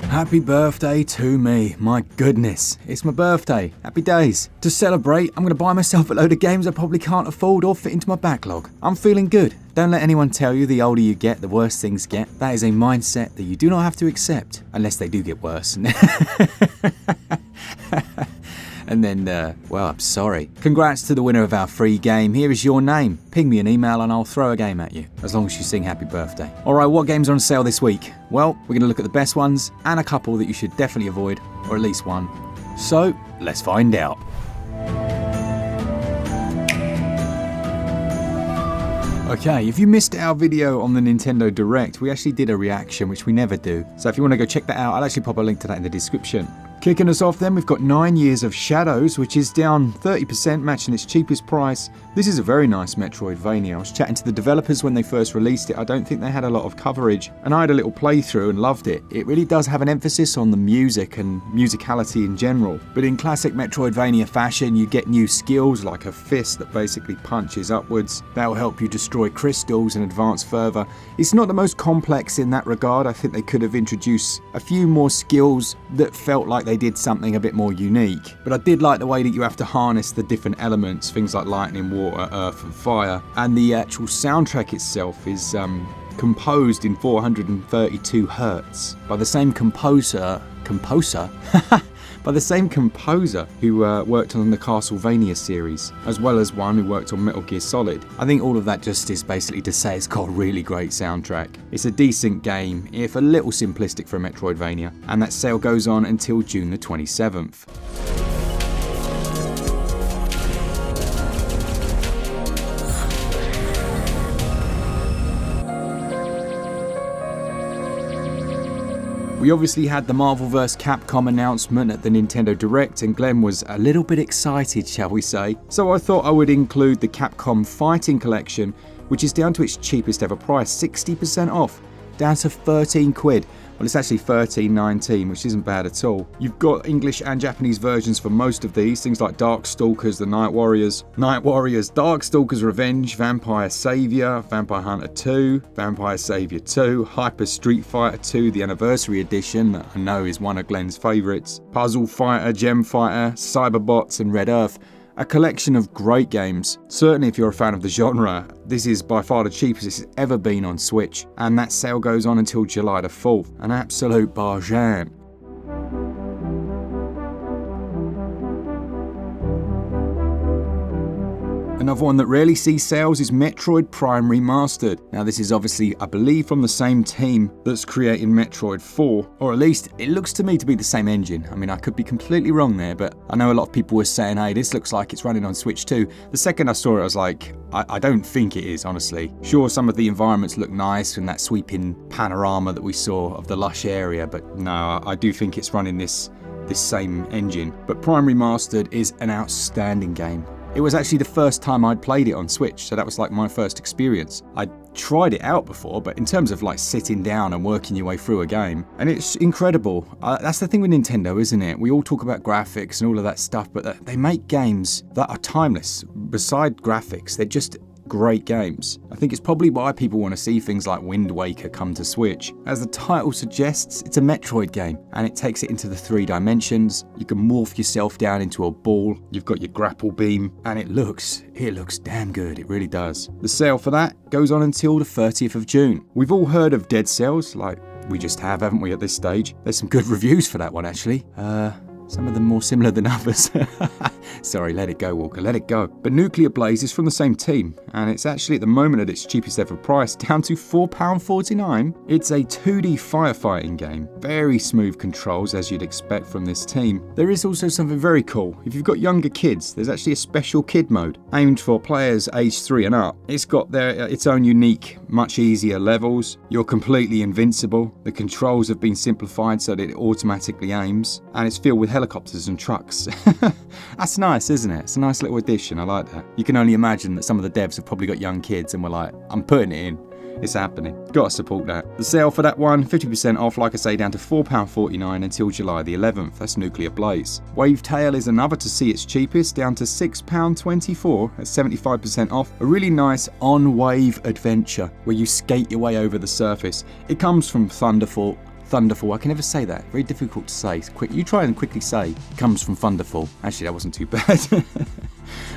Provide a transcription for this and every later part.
Happy birthday to me. My goodness, it's my birthday. Happy days. To celebrate, I'm going to buy myself a load of games I probably can't afford or fit into my backlog. I'm feeling good. Don't let anyone tell you the older you get, the worse things get. That is a mindset that you do not have to accept, unless they do get worse. And then, well, I'm sorry. Congrats to the winner of our free game. Here is your name. Ping me an email and I'll throw a game at you, as long as you sing happy birthday. Alright, what games are on sale this week? Well, we're going to look at the best ones, and a couple that you should definitely avoid, or at least one. So, let's find out. Okay, if you missed our video on the Nintendo Direct, we actually did a reaction, which we never do. So if you want to go check that out, I'll actually pop a link to that in the description. Kicking us off then, we've got 9 Years of Shadows, which is down 30%, matching its cheapest price. This is a very nice Metroidvania. I was chatting to the developers when they first released it. I don't think they had a lot of coverage, and I had a little playthrough and loved it. It really does have an emphasis on the music and musicality in general. But in classic Metroidvania fashion, you get new skills like a fist that basically punches upwards. That will help you destroy crystals and advance further. It's not the most complex in that regard. I think they could have introduced a few more skills that felt like they did something a bit more unique. But I did like the way that you have to harness the different elements, things like lightning, water, earth and fire. And the actual soundtrack itself is composed in 432 Hertz by the same composer by the same composer who worked on the Castlevania series, as well as one who worked on Metal Gear Solid. I think all of that just is basically to say it's got a really great soundtrack. It's a decent game, if a little simplistic for a Metroidvania, and that sale goes on until June the 27th. We obviously had the Marvel vs. Capcom announcement at the Nintendo Direct, and Glen was a little bit excited, shall we say. So I thought I would include the Capcom Fighting Collection, which is down to its cheapest ever price, 60% off, down to 13 quid. Well, it's actually 13.19, which isn't bad at all. You've got English and Japanese versions for most of these, things like Darkstalkers, the Night Warriors, Darkstalkers Revenge, Vampire Savior, Vampire Hunter 2, Vampire Savior 2, Hyper Street Fighter 2, the Anniversary Edition, that I know is one of Glen's favourites, Puzzle Fighter, Gem Fighter, Cyberbots and Red Earth. A collection of great games. Certainly if you're a fan of the genre, this is by far the cheapest it's ever been on Switch, and that sale goes on until July the 4th. An absolute bargain. Another one that rarely sees sales is Metroid Prime Remastered. Now this is obviously, I believe, from the same team that's creating Metroid 4, or at least it looks to me to be the same engine. I mean, I could be completely wrong there, but I know a lot of people were saying, hey, this looks like it's running on Switch too. The second I saw it, I was like, I don't think it is, honestly. Sure, some of the environments look nice and that sweeping panorama that we saw of the lush area, but no, I do think it's running this same engine. But Prime Remastered is an outstanding game. It was actually the first time I'd played it on Switch, so that was like my first experience. I'd tried it out before, but in terms of like sitting down and working your way through a game, and it's incredible. That's the thing with Nintendo, isn't it? We all talk about graphics and all of that stuff, but they make games that are timeless. Beside graphics, they're just great games. I think it's probably why people want to see things like Wind Waker come to Switch. As the title suggests, it's a Metroid game, and it takes it into the 3 dimensions. You can morph yourself down into a ball, you've got your grapple beam, and it looks damn good, it really does. The sale for that goes on until the 30th of June. We've all heard of Dead Cells, like we just have, haven't we, at this stage? There's some good reviews for that one, actually. Some of them more similar than others. Sorry, let it go, Walker, let it go. But Nuclear Blaze is from the same team, and it's actually at the moment at its cheapest ever price, down to £4.49. It's a 2D firefighting game. Very smooth controls, as you'd expect from this team. There is also something very cool. If you've got younger kids, there's actually a special kid mode, aimed for players aged 3 and up. It's got its own unique, much easier levels. You're completely invincible. The controls have been simplified so that it automatically aims, and it's filled with helicopters and trucks. That's nice, isn't it? It's a nice little addition, I like that. You can only imagine that some of the devs have probably got young kids and were like, I'm putting it in. It's happening. Gotta support that. The sale for that one, 50% off, like I say, down to £4.49 until July the 11th. That's Nuclear Blaze. Wavetail is another to see its cheapest, down to £6.24 at 75% off. A really nice on-wave adventure where you skate your way over the surface. It comes from Thunderful Thunderfall. I can never say that. Very difficult to say. Quick, you try and quickly say. It comes from Thunderfall. Actually, that wasn't too bad.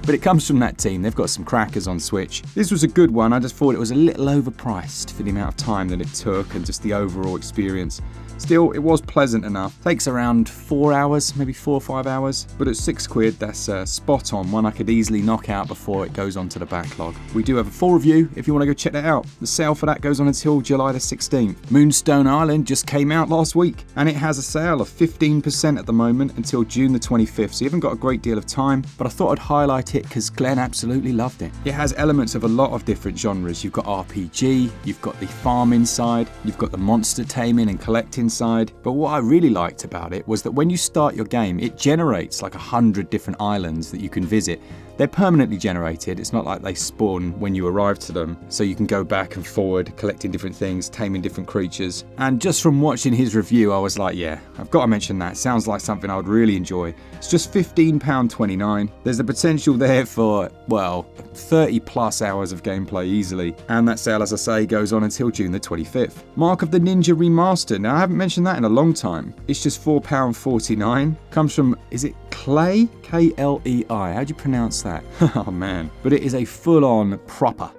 But it comes from that team. They've got some crackers on Switch. This was a good one. I just thought it was a little overpriced for the amount of time that it took and just the overall experience. Still, it was pleasant enough. Takes around 4 hours, maybe 4 or 5 hours. But at £6, that's spot on. One I could easily knock out before it goes onto the backlog. We do have a full review if you want to go check that out. The sale for that goes on until July the 16th. Moonstone Island just came out last week, and it has a sale of 15% at the moment until June the 25th. So you haven't got a great deal of time, but I thought I'd highlight it because Glen absolutely loved it. It has elements of a lot of different genres. You've got RPG, you've got the farming side, you've got the monster taming and collecting side. But what I really liked about it was that when you start your game, it generates like 100 different islands that you can visit. They're permanently generated. It's not like they spawn when you arrive to them. So you can go back and forward, collecting different things, taming different creatures. And just from watching his review, I was like, yeah, I've got to mention that. Sounds like something I would really enjoy. It's just £15.29. There's the potential there for, well, 30 plus hours of gameplay easily. And that sale, as I say, goes on until June the 25th. Mark of the Ninja Remastered. Now, I haven't mentioned that in a long time. It's just £4.49. Comes from, is it Clay? K-L-E-I. How do you pronounce that? Oh man. But it is a full-on proper,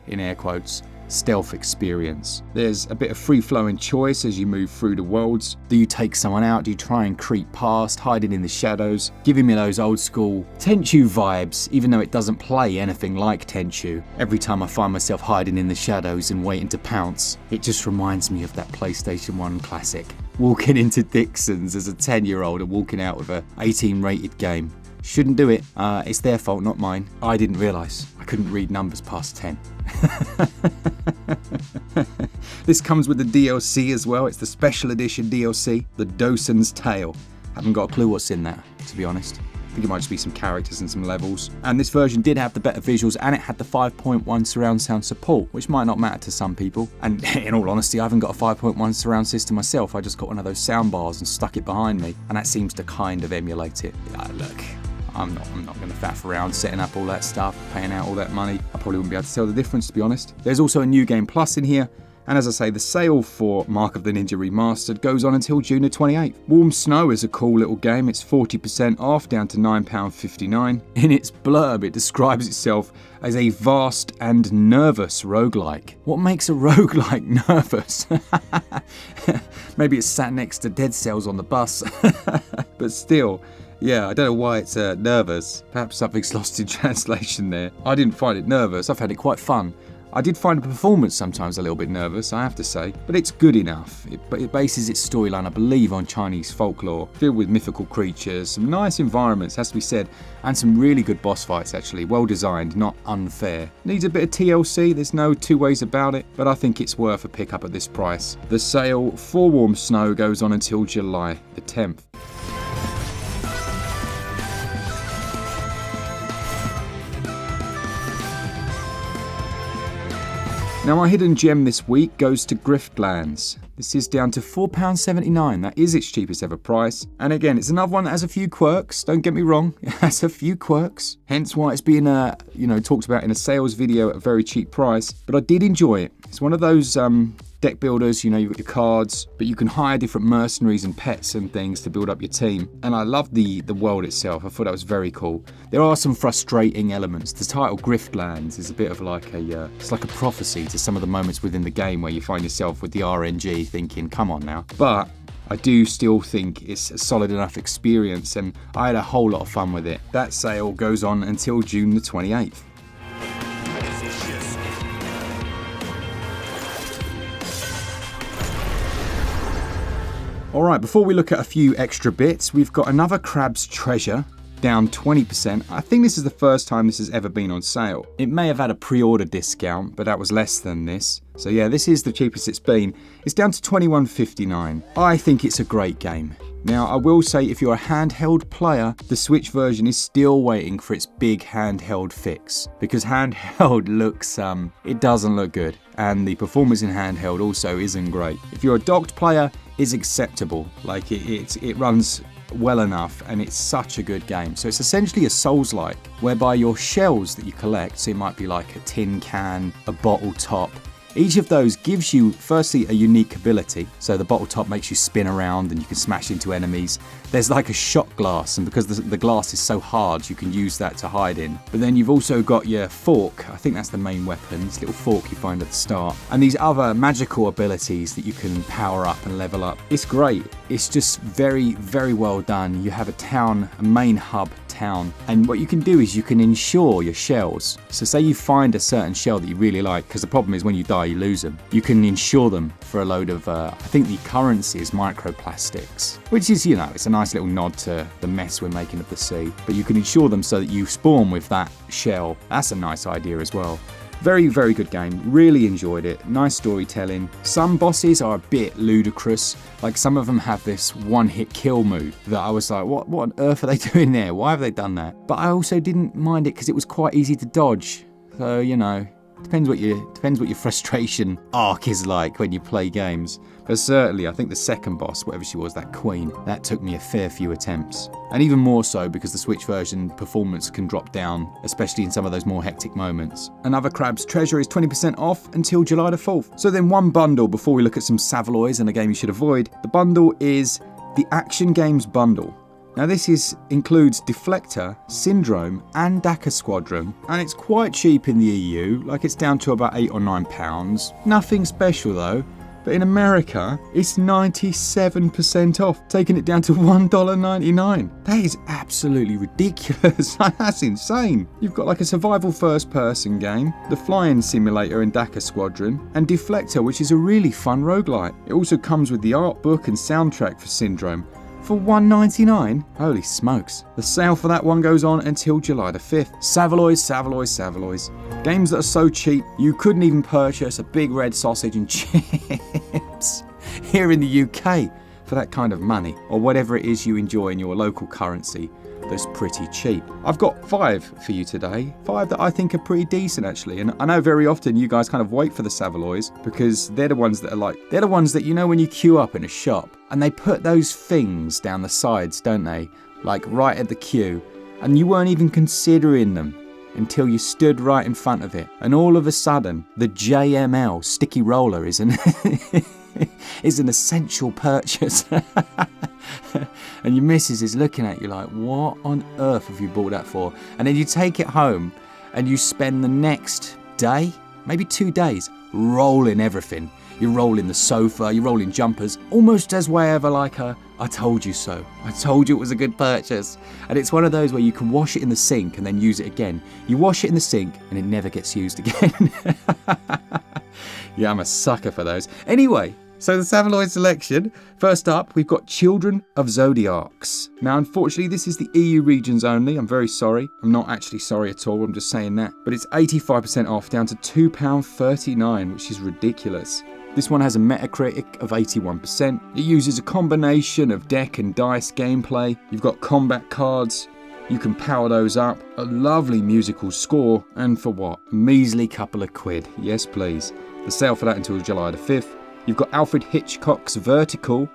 in air quotes, stealth experience. There's a bit of free-flowing choice as you move through the worlds. Do you take someone out? Do you try and creep past, hiding in the shadows? Giving me those old school Tenchu vibes, even though it doesn't play anything like Tenchu. Every time I find myself hiding in the shadows and waiting to pounce, it just reminds me of that PlayStation 1 classic. Walking into Dixon's as a 10-year-old and walking out with a 18 rated game. Shouldn't do it. It's their fault, not mine. I didn't realise. I couldn't read numbers past 10. This comes with the DLC as well. It's the special edition DLC, The Dosen's Tale. Haven't got a clue what's in there, to be honest. I think it might just be some characters and some levels. And this version did have the better visuals, and it had the 5.1 surround sound support, which might not matter to some people. And in all honesty, I haven't got a 5.1 surround system myself. I just got one of those sound bars and stuck it behind me, and that seems to kind of emulate it. Look, I'm not going to faff around setting up all that stuff, paying out all that money. I probably wouldn't be able to tell the difference, to be honest. There's also a New Game Plus in here. And as I say, the sale for Mark of the Ninja Remastered goes on until June the 28th. Warm Snow is a cool little game. It's 40% off, down to £9.59. In its blurb, it describes itself as a vast and nervous roguelike. What makes a roguelike nervous? Maybe it's sat next to Dead Cells on the bus. But still, yeah, I don't know why it's nervous. Perhaps something's lost in translation there. I didn't find it nervous. I found it quite fun. I did find the performance sometimes a little bit nervous, I have to say, but it's good enough. It bases its storyline, I believe, on Chinese folklore, filled with mythical creatures, some nice environments, has to be said, and some really good boss fights, actually. Well designed, not unfair. Needs a bit of TLC, there's no two ways about it, but I think it's worth a pick up at this price. The sale for Warm Snow goes on until July the 10th. Now, my hidden gem this week goes to Griftlands. This is down to £4.79. That is its cheapest ever price. And again, it's another one that has a few quirks. Don't get me wrong, it has a few quirks. Hence why it's being, talked about in a sales video at a very cheap price. But I did enjoy it. It's one of those deck builders, you've got your cards, but you can hire different mercenaries and pets and things to build up your team. And I loved the world itself. I thought that was very cool. There are some frustrating elements. The title Griftlands is a bit of it's like a prophecy to some of the moments within the game where you find yourself with the RNG thinking, come on now. But I do still think it's a solid enough experience, and I had a whole lot of fun with it. That sale goes on until June the 28th. Alright, before we look at a few extra bits, we've got another Crab's Treasure, down 20%. I think this is the first time this has ever been on sale. It may have had a pre-order discount, but that was less than this. So yeah, this is the cheapest it's been. It's down to £21.59. I think it's a great game. Now, I will say if you're a handheld player, the Switch version is still waiting for its big handheld fix. Because handheld looks, it doesn't look good. And the performance in handheld also isn't great. If you're a docked player, it's acceptable. Like, it runs well enough, and it's such a good game. So it's essentially a Souls-like, whereby your shells that you collect, so it might be like a tin can, a bottle top, Each of those gives you, firstly, a unique ability. So the bottle top makes you spin around and you can smash into enemies. There's like a shot glass, and because the glass is so hard, you can use that to hide in. But then you've also got your fork. I think that's the main weapon, this little fork you find at the start. And these other magical abilities that you can power up and level up. It's great. It's just very, very well done. You have a town, a main hub town, and what you can do is you can insure your shells. So say you find a certain shell that you really like, because the problem is when you die you lose them. You can insure them for a load of, I think the currency is microplastics, which is, you know, it's a nice little nod to the mess we're making of the sea. But you can insure them so that you spawn with that shell. That's a nice idea as well. Very, very good game. Really enjoyed it. Nice storytelling. Some bosses are a bit ludicrous. Like some of them have this one-hit kill move that I was like, what on earth are they doing there? Why have they done that? But I also didn't mind it because it was quite easy to dodge. So, you know, depends what your frustration arc is like when you play games. But certainly, I think the second boss, whatever she was, that queen, that took me a fair few attempts. And even more so because the Switch version performance can drop down, especially in some of those more hectic moments. Another Crab's Treasure is 20% off until July the 4th. So then one bundle before we look at some Savaloys and a game you should avoid. The bundle is the Action Games bundle. Now this includes Deflector, Syndrome and Dakar Squadron, and it's quite cheap in the EU, like it's down to about £8 or £9. Nothing special though. But in America, it's 97% off, taking it down to $1.99. That is absolutely ridiculous. That's insane. You've got like a survival first-person game, the flying simulator in Dakar Squadron, and Deflector, which is a really fun roguelike. It also comes with the art book and soundtrack for Syndrome. For $1.99? Holy smokes. The sale for that one goes on until July the 5th. Savaloys. Games that are so cheap, you couldn't even purchase a big red sausage and chips here in the UK for that kind of money, or whatever it is you enjoy in your local currency. That's pretty cheap. I've got 5 for you today. 5 that I think are pretty decent actually. And I know very often you guys kind of wait for the Savaloys because they're the ones that are like, they're the ones that, you know, when you queue up in a shop and they put those things down the sides, don't they? Like right at the queue, and you weren't even considering them until you stood right in front of it. And all of a sudden, the JML sticky roller is an essential purchase. And your missus is looking at you like, what on earth have you bought that for? And then you take it home and you spend the next day, maybe 2 days, rolling everything. You're rolling the sofa, you're rolling jumpers, almost as way of like a, I told you so. I told you it was a good purchase. And it's one of those where you can wash it in the sink and then use it again. You wash it in the sink and it never gets used again. Yeah, I'm a sucker for those. Anyway, so the Savaloy Selection. First up, we've got Children of Zodiacs. Now, unfortunately, this is the EU regions only. I'm very sorry. I'm not actually sorry at all. I'm just saying that. But it's 85% off, down to £2.39, which is ridiculous. This one has a Metacritic of 81%. It uses a combination of deck and dice gameplay. You've got combat cards. You can power those up. A lovely musical score. And for what? A measly couple of quid. Yes, please. The sale for that until July the 5th. You've got Alfred Hitchcock's Vertical.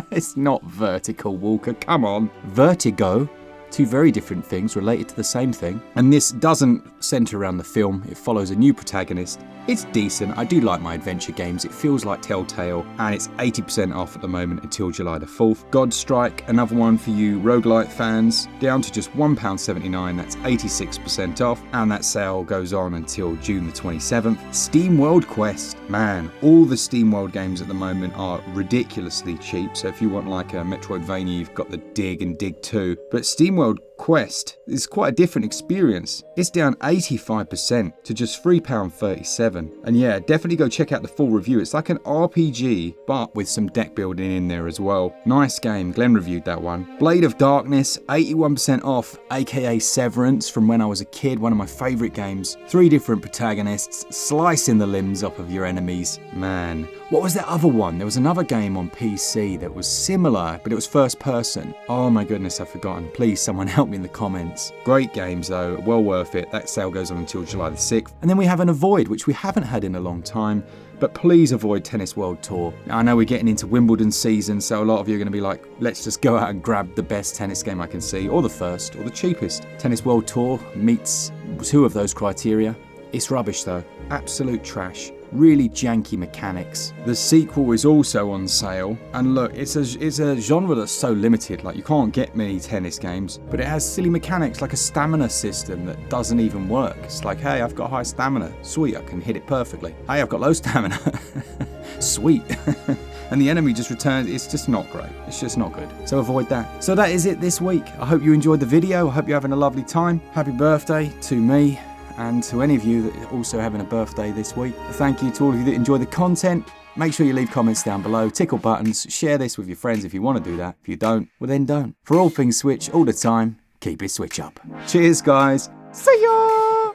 It's not Vertical, Walker, come on. Vertigo. 2 very different things related to the same thing. And this doesn't centre around the film, it follows a new protagonist. It's decent, I do like my adventure games, it feels like Telltale, and it's 80% off at the moment until July the 4th. Godstrike, another one for you roguelike fans, down to just £1.79, that's 86% off, and that sale goes on until June the 27th. SteamWorld Quest, man, all the SteamWorld games at the moment are ridiculously cheap, so if you want like a Metroidvania, you've got the Dig and Dig 2, but SteamWorld Quest is quite a different experience. It's down 85% to just £3.37. And yeah, definitely go check out the full review. It's like an RPG, but with some deck building in there as well. Nice game. Glen reviewed that one. Blade of Darkness, 81% off, aka Severance from when I was a kid. One of my favourite games. 3 different protagonists, slicing the limbs off of your enemies. Man, what was that other one? There was another game on PC that was similar, but it was first person. Oh my goodness, I've forgotten. Please, someone help me in the comments. Great games though, well worth it. That sale goes on until July the 6th. And then we have an Avoid, which we haven't had in a long time, but please avoid Tennis World Tour. Now, I know we're getting into Wimbledon season, so a lot of you are going to be like, let's just go out and grab the best tennis game I can see, or the first, or the cheapest. Tennis World Tour meets 2 of those criteria. It's rubbish though, absolute trash. really janky mechanics. The sequel is also on sale, and look, it's a genre that's so limited, like you can't get many tennis games, but it has silly mechanics like a stamina system that doesn't even work. It's like, hey, I've got high stamina, sweet, I can hit it perfectly. Hey, I've got low stamina, sweet. And the enemy just returns. It's just not great. It's just not good. So avoid that. So that is it this week. I hope you enjoyed the video. I hope you're having a lovely time. Happy birthday to me and to any of you that are also having a birthday this week. Thank you to all of you that enjoy the content. Make sure you leave comments down below, tickle buttons, share this with your friends if you want to do that. If you don't, well then don't. For all things Switch, all the time, keep it Switch up. Cheers guys. See ya!